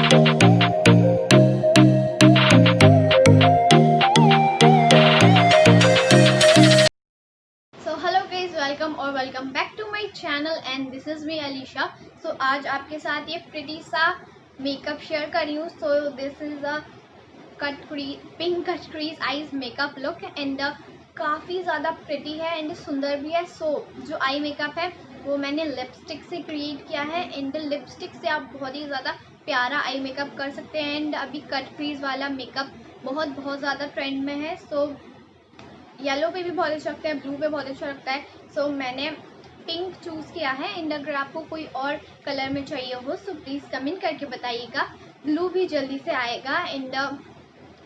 Welcome back to my channel and this is me Alisha. सो आज आपके साथ ये प्रिटी सा मेकअप शेयर कर रही हूँ। So this is a pink cut crease eyes makeup look and काफ़ी ज़्यादा प्रिटी है एंड सुंदर भी है। सो जो आई मेकअप है वो मैंने लिपस्टिक से क्रिएट किया है एंड लिपस्टिक से आप बहुत ही ज़्यादा प्यारा आई मेकअप कर सकते हैं। एंड अभी कट क्रीज वाला मेकअप बहुत ज़्यादा ट्रेंड में है। सो येलो पे भी बहुत अच्छा लगता है, ब्लू पे बहुत अच्छा लगता है। सो मैंने पिंक चूज़ किया है एंड अगर आपको कोई और कलर में चाहिए हो सो प्लीज़ कमेंट करके बताइएगा। ब्लू भी जल्दी से आएगा। एंड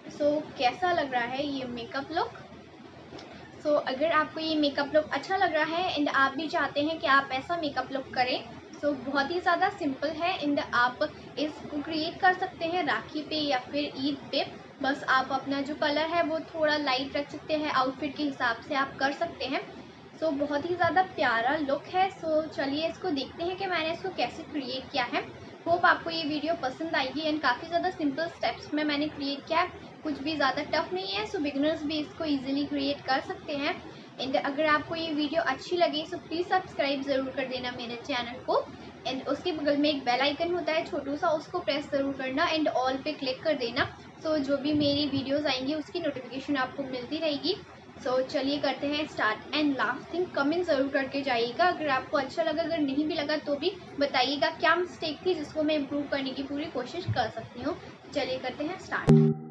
सो कैसा लग रहा है ये मेकअप लुक। सो अगर आपको ये मेकअप लुक अच्छा लग रहा है एंड आप भी चाहते हैं कि आप ऐसा मेकअप लुक करें, सो बहुत ही ज़्यादा सिंपल है एंड आप इसको क्रिएट कर सकते हैं राखी पे या फिर ईद पे। बस आप अपना जो कलर है वो थोड़ा लाइट रख सकते हैं, आउटफिट के हिसाब से आप कर सकते हैं। सो बहुत ही ज़्यादा प्यारा लुक है। सो चलिए इसको देखते हैं कि मैंने इसको कैसे क्रिएट किया है। होप आपको ये वीडियो पसंद आएगी एंड काफ़ी ज़्यादा सिंपल स्टेप्स में मैंने क्रिएट किया है, कुछ भी ज़्यादा टफ नहीं है। सो बिगिनर्स भी इसको ईजिली क्रिएट कर सकते हैं। एंड अगर आपको ये वीडियो अच्छी लगी सो प्लीज़ सब्सक्राइब ज़रूर कर देना मेरे चैनल को। एंड उसके बगल में एक बेल आइकन होता है छोटू सा, उसको प्रेस ज़रूर करना एंड ऑल पे क्लिक कर देना। सो जो भी मेरी वीडियोस आएंगी उसकी नोटिफिकेशन आपको मिलती रहेगी। सो चलिए करते हैं start. And last thing comment ज़रूर करके जाइएगा अगर आपको अच्छा लगा, अगर नहीं भी लगा तो भी बताइएगा क्या मिस्टेक थी जिसको मैं इम्प्रूव करने की पूरी कोशिश कर सकती हूँ। चलिए करते हैं start.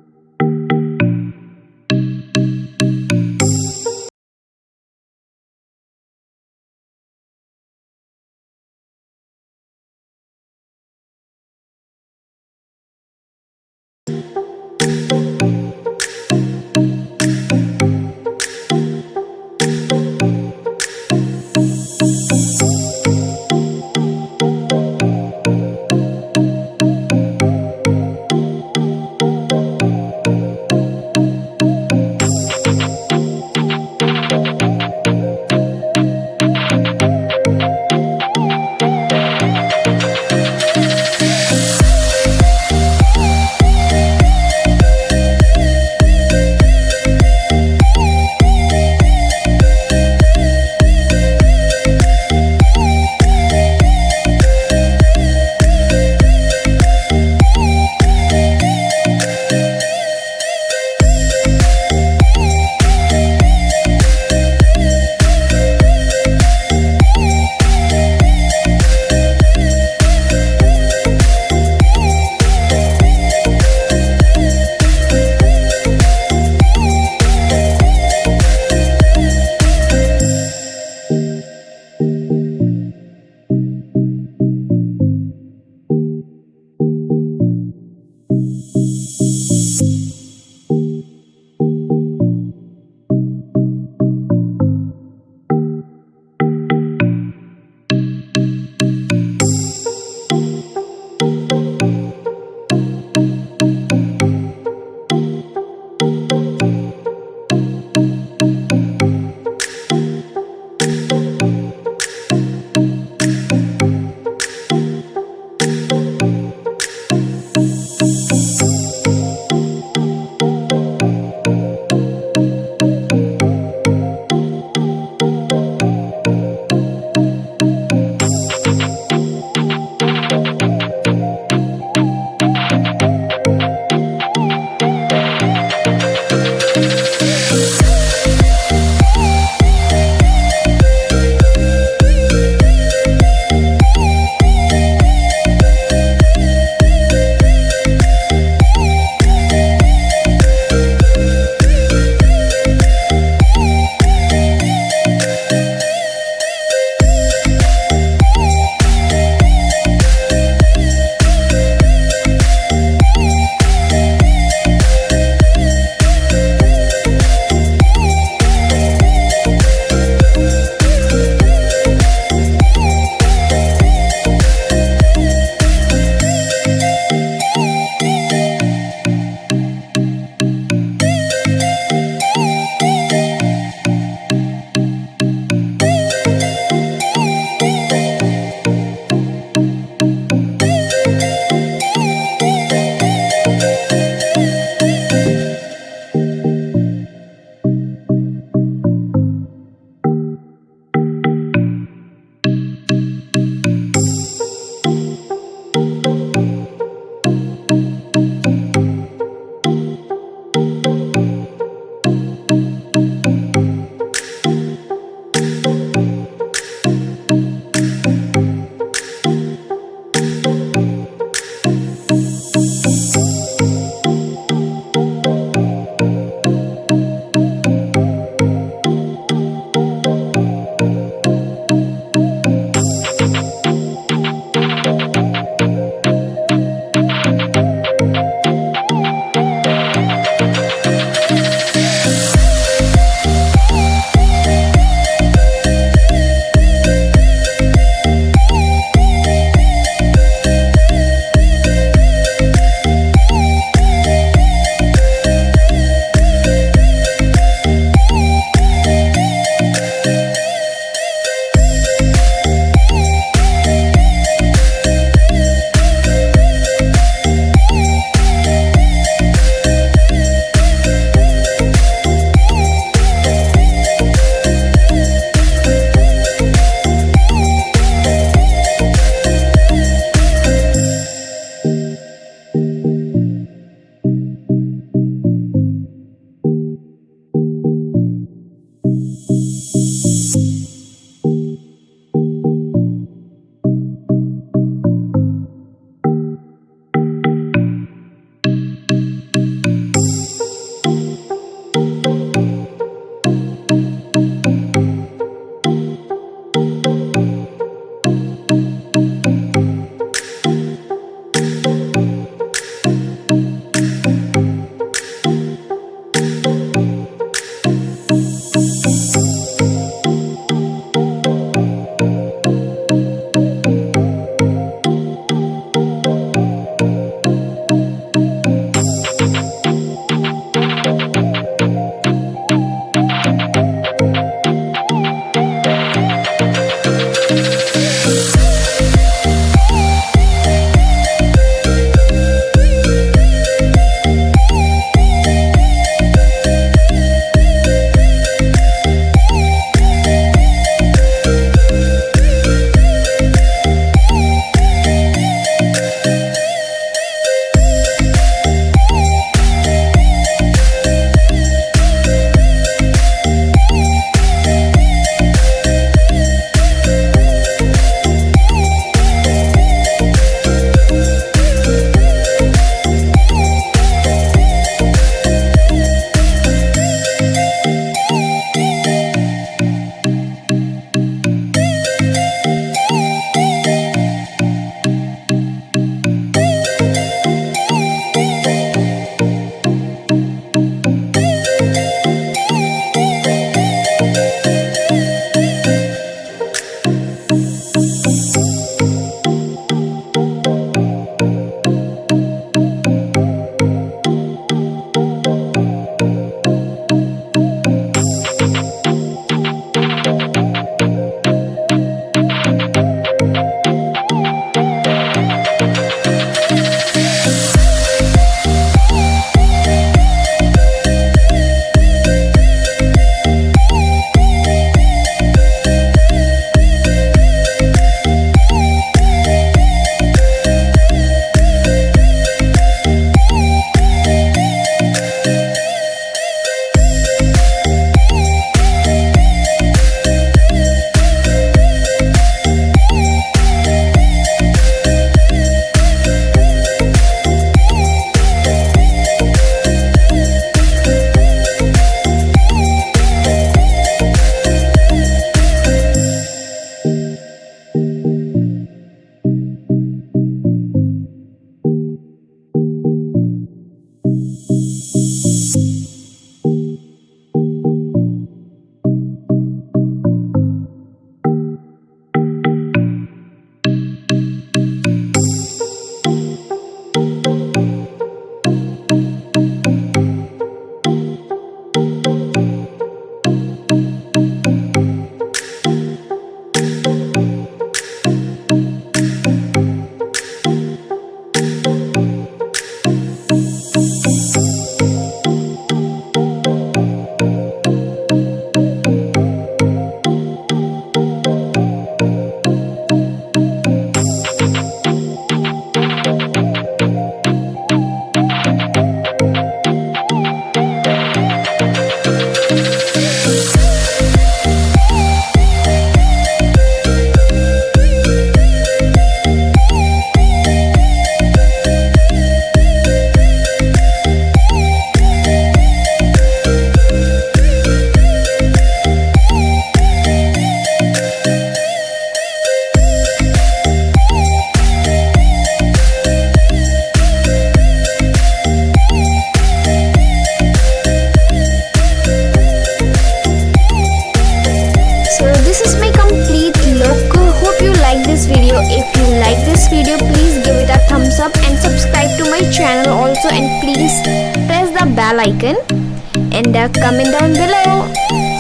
you like this video, please give it a thumbs up and subscribe to my channel also, and please press the bell icon and comment down below.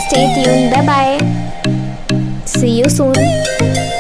Stay tuned. Bye bye. See you soon.